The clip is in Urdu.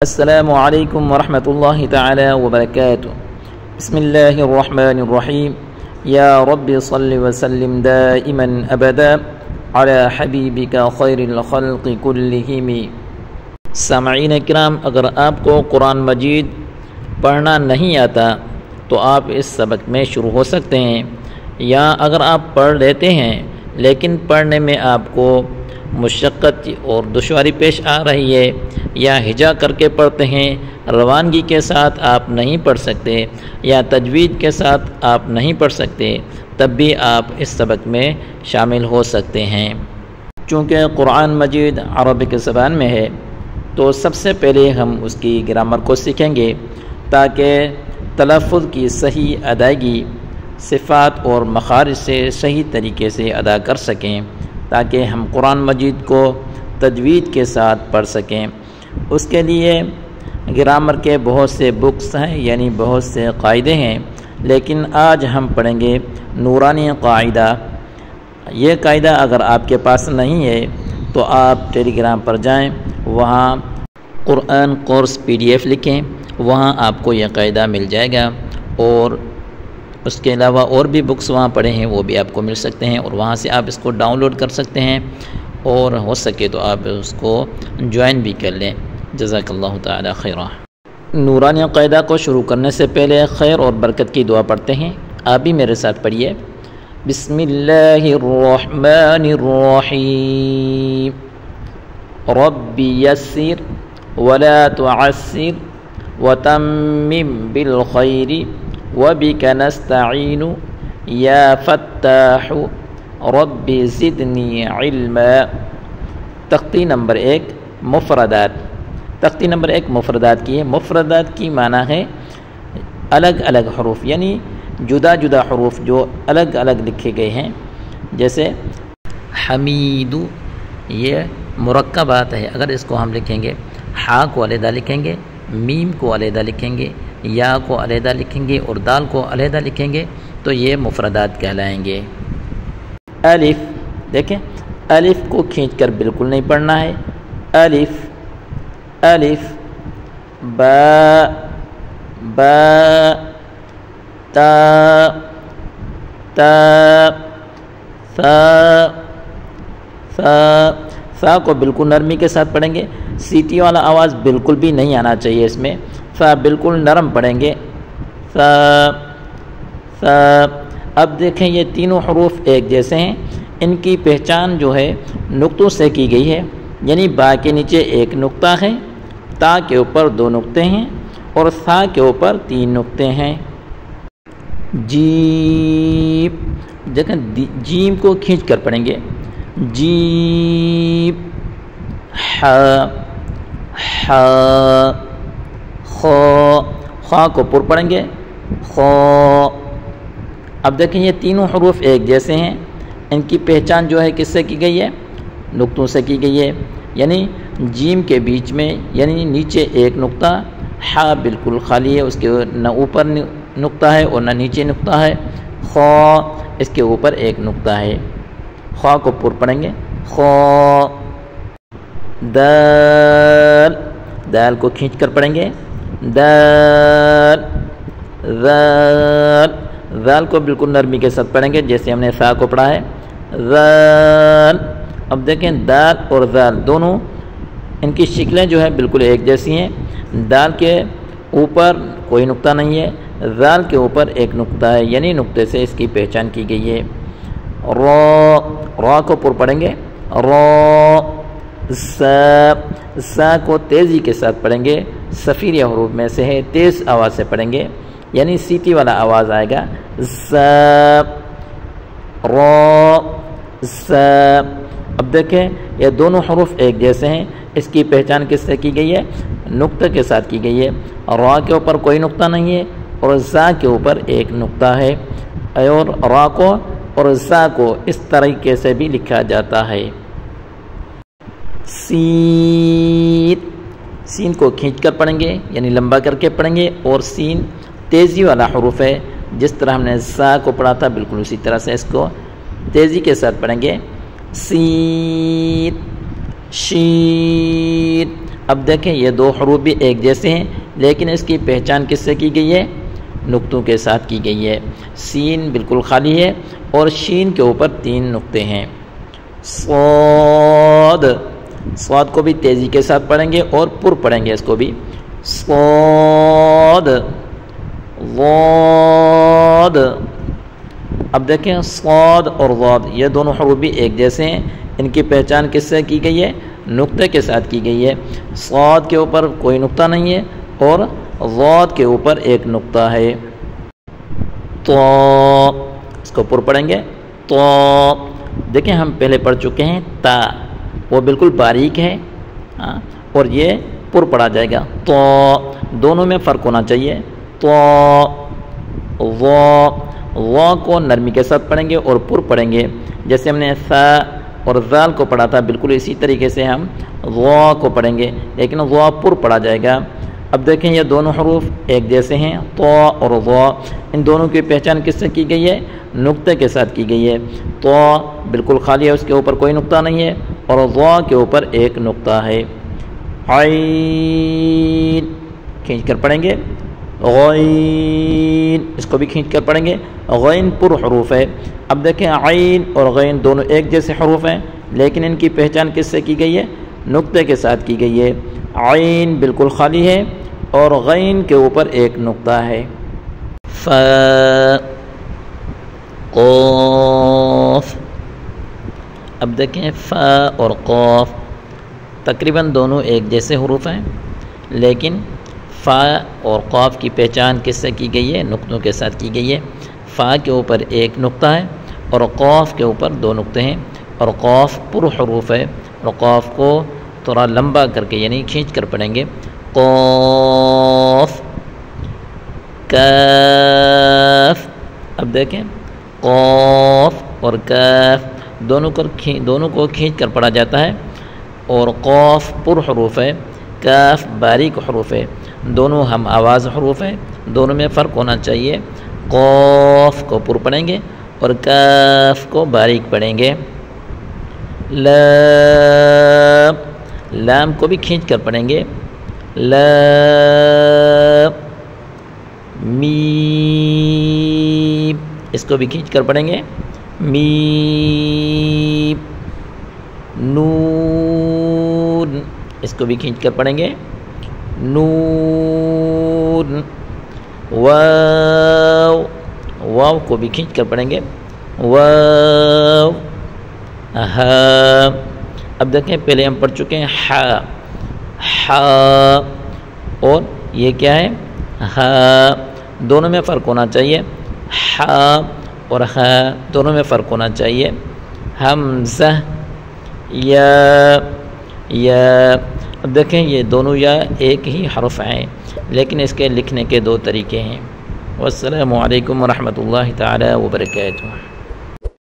السلام علیکم ورحمۃ اللہ تعالی وبرکاتہ۔ بسم اللہ الرحمن الرحیم۔ یا رب صل وسلم دائما ابدا علی حبیبک خیر الخلق کلہم۔ سامعین کرام، اگر آپ کو قرآن مجید پڑھنا نہیں آتا تو آپ اس سبق میں شروع ہو سکتے ہیں، یا اگر آپ پڑھ لیتے ہیں لیکن پڑھنے میں آپ کو مشقت اور دشواری پیش آ رہی ہے، یا ہجا کر کے پڑھتے ہیں، روانگی کے ساتھ آپ نہیں پڑھ سکتے، یا تجوید کے ساتھ آپ نہیں پڑھ سکتے، تب بھی آپ اس سبق میں شامل ہو سکتے ہیں۔ چونکہ قرآن مجید عربک زبان میں ہے تو سب سے پہلے ہم اس کی گرامر کو سیکھیں گے تاکہ تلفظ کی صحیح ادائیگی صفات اور مخارج سے صحیح طریقے سے ادا کر سکیں، تاکہ ہم قرآن مجید کو تجوید کے ساتھ پڑھ سکیں۔ اس کے لیے گرامر کے بہت سے بکس ہیں، یعنی بہت سے قاعدے ہیں، لیکن آج ہم پڑھیں گے نورانی قاعدہ۔ یہ قاعدہ اگر آپ کے پاس نہیں ہے تو آپ ٹیلی گرام پر جائیں، وہاں قرآن کورس PDF لکھیں، وہاں آپ کو یہ قاعدہ مل جائے گا، اور اس کے علاوہ اور بھی بکس وہاں پڑھے ہیں وہ بھی آپ کو مل سکتے ہیں، اور وہاں سے آپ اس کو ڈاؤن لوڈ کر سکتے ہیں، اور ہو سکے تو آپ اس کو جوائن بھی کر لیں۔ جزاک اللہ تعالی خیرہ۔ نورانی قاعدہ کو شروع کرنے سے پہلے خیر اور برکت کی دعا پڑھتے ہیں، آپ بھی میرے ساتھ پڑھیے۔ بسم اللہ الرحمن الرحیم۔ رب یسر ولا تعسر وتمم بالخیر وبک نستعین یا فتاح رب زدنی علما۔ تختی نمبر 1 مفردات۔ تختی نمبر 1 مفردات کی ہے۔ مفردات کی معنی ہے الگ الگ حروف، یعنی جدا جدا حروف جو الگ الگ لکھے گئے ہیں، جیسے حمید، یہ مرکبات ہے، اگر اس کو ہم لکھیں گے، ہا کو علیحدہ لکھیں گے، میم کو علیحدہ لکھیں گے، یا کو علیحدہ لکھیں گے، اور دال کو علیحدہ لکھیں گے تو یہ مفردات کہلائیں گے۔ الف، دیکھیں الف کو کھینچ کر بالکل نہیں پڑھنا ہے۔ الف الف، با با، تا تا، ثا ثا۔ ثا کو بالکل نرمی کے ساتھ پڑھیں گے، سیٹی والا آواز بالکل بھی نہیں آنا چاہیے اس میں، ثا بالکل نرم پڑھیں گے، ثا ثا۔ اب دیکھیں یہ تینوں حروف ایک جیسے ہیں، ان کی پہچان جو ہے نقطوں سے کی گئی ہے، یعنی با کے نیچے ایک نقطہ ہے، تا کے اوپر 2 نقطے ہیں، اور ثا کے اوپر 3 نقطے ہیں۔ جیم، دیکھیں جیم کو کھینچ کر پڑھیں گے، جیم، حا حا، خا، خا کو پر پڑھیں گے، خا۔ اب دیکھیں یہ تینوں حروف ایک جیسے ہیں، ان کی پہچان جو ہے کس سے کی گئی ہے؟ نقطوں سے کی گئی ہے، یعنی جیم کے بیچ میں، یعنی نیچے ایک نقطہ، ہا بالکل خالی ہے، اس کے نہ اوپر نقطہ ہے اور نہ نیچے نقطہ ہے، خا اس کے اوپر ایک نقطہ ہے، خا کو پر پڑھیں گے، خا۔ دال، دال کو کھینچ کر پڑھیں گے، دال ذال، ذال کو بالکل نرمی کے ساتھ پڑھیں گے جیسے ہم نے ثا کو پڑھا ہے، ذال۔ اب دیکھیں دال اور ذال دونوں ان کی شکلیں جو ہے بالکل ایک جیسی ہیں، دال کے اوپر کوئی نقطہ نہیں ہے، ذال کے اوپر ایک نقطہ ہے، یعنی نقطے سے اس کی پہچان کی گئی ہے۔ را، را کو پر پڑھیں گے، را۔ سا، سا کو تیزی کے ساتھ پڑھیں گے، صفیریہ حروف میں سے ہے، تیز آواز سے پڑھیں گے، یعنی سیٹی والا آواز آئے گا، سا را سا۔ اب دیکھیں یہ دونوں حروف ایک جیسے ہیں، اس کی پہچان کس سے کی گئی ہے؟ نقطہ کے ساتھ کی گئی ہے، را کے اوپر کوئی نقطہ نہیں ہے، اور زا کے اوپر ایک نقطہ ہے، اور را کو اور زا کو اس طریقے سے بھی لکھا جاتا ہے۔ سین، سین کو کھینچ کر پڑھیں گے، یعنی لمبا کر کے پڑھیں گے، اور سین تیزی والا حروف ہے، جس طرح ہم نے زا کو پڑھا تھا بالکل اسی طرح سے اس کو تیزی کے ساتھ پڑھیں گے۔ سین، شین، اب دیکھیں یہ دو حروف بھی ایک جیسے ہیں، لیکن اس کی پہچان کس سے کی گئی ہے؟ نقطوں کے ساتھ کی گئی ہے۔ سین بالکل خالی ہے اور شین کے اوپر 3 نقطے ہیں۔ صاد، صاد کو بھی تیزی کے ساتھ پڑھیں گے اور پر پڑھیں گے اس کو بھی۔ صاد، ضاد۔ اب دیکھیں صاد اور ضاد یہ دونوں حروف بھی ایک جیسے ہیں، ان کی پہچان کس سے کی گئی ہے؟ نقطے کے ساتھ کی گئی ہے۔ صاد کے اوپر کوئی نقطہ نہیں ہے اور ضاد کے اوپر ایک نقطہ ہے۔ تو اس کو پر پڑھیں گے تو، دیکھیں ہم پہلے پڑھ چکے ہیں تا، وہ بالکل باریک ہے اور یہ پر پڑھا جائے گا۔ تو دونوں میں فرق ہونا چاہیے۔ تو وا کو نرمی کے ساتھ پڑھیں گے اور پر پڑھیں گے، جیسے ہم نے ثا اور ذال کو پڑھا تھا بالکل اسی طریقے سے ہم وا کو پڑھیں گے، لیکن وا پر پڑھا جائے گا۔ اب دیکھیں یہ دونوں حروف ایک جیسے ہیں، تو اور وا، ان دونوں کی پہچان کس سے کی گئی ہے؟ نقطے کے ساتھ کی گئی ہے۔ تو بالکل خالی ہے، اس کے اوپر کوئی نقطہ نہیں ہے، اور وا کے اوپر ایک نقطہ ہے۔ عین، کھینچ کر پڑھیں گے۔ غین، اس کو بھی کھینچ کر پڑھیں گے۔ غین پر حروف ہے۔ اب دیکھیں عین اور غین دونوں ایک جیسے حروف ہیں، لیکن ان کی پہچان کس سے کی گئی ہے؟ نقطے کے ساتھ کی گئی ہے۔ عین بالکل خالی ہے اور غین کے اوپر ایک نقطہ ہے۔ فا، قاف۔ اب دیکھیں فا اور قاف تقریباً دونوں ایک جیسے حروف ہیں، لیکن فا اور قاف کی پہچان کس سے کی گئی ہے؟ نقطوں کے ساتھ کی گئی ہے۔ فا کے اوپر ایک نقطہ ہے اور قاف کے اوپر 2 نقطے ہیں، اور قاف پر حروف ہے، اور قاف کو تھوڑا لمبا کر کے یعنی کھینچ کر پڑھیں گے۔ قاف، کاف۔ اب دیکھیں قاف اور کاف دونوں کو کھینچ کر پڑھا جاتا ہے، اور قاف پر حروف ہے، کاف باریک حروف ہے، دونوں ہم آواز حروف ہیں، دونوں میں فرق ہونا چاہیے۔ قاف کو پر پڑھیں گے اور کاف کو باریک پڑھیں گے۔ لام، لام کو بھی کھینچ کر پڑھیں گے۔ لام، میم، اس کو بھی کھینچ کر پڑھیں گے۔ میم، نون، اس کو بھی کھینچ کر پڑھیں گے۔ نون، واو، واو کو بھی کھینچ کر پڑھیں گے۔ واو، ہا۔ اب دیکھیں پہلے ہم پڑھ چکے ہیں ہا، ہا، اور یہ کیا ہے؟ ہا، دونوں میں فرق ہونا چاہیے۔ ہا اور ہا دونوں میں فرق ہونا چاہیے۔ حمزہ، یا، یا۔ اب دیکھیں یہ دونوں یا ایک ہی حرف ہیں، لیکن اس کے لکھنے کے 2 طریقے ہیں۔ والسلام علیکم ورحمۃ اللہ تعالی وبرکاتہ۔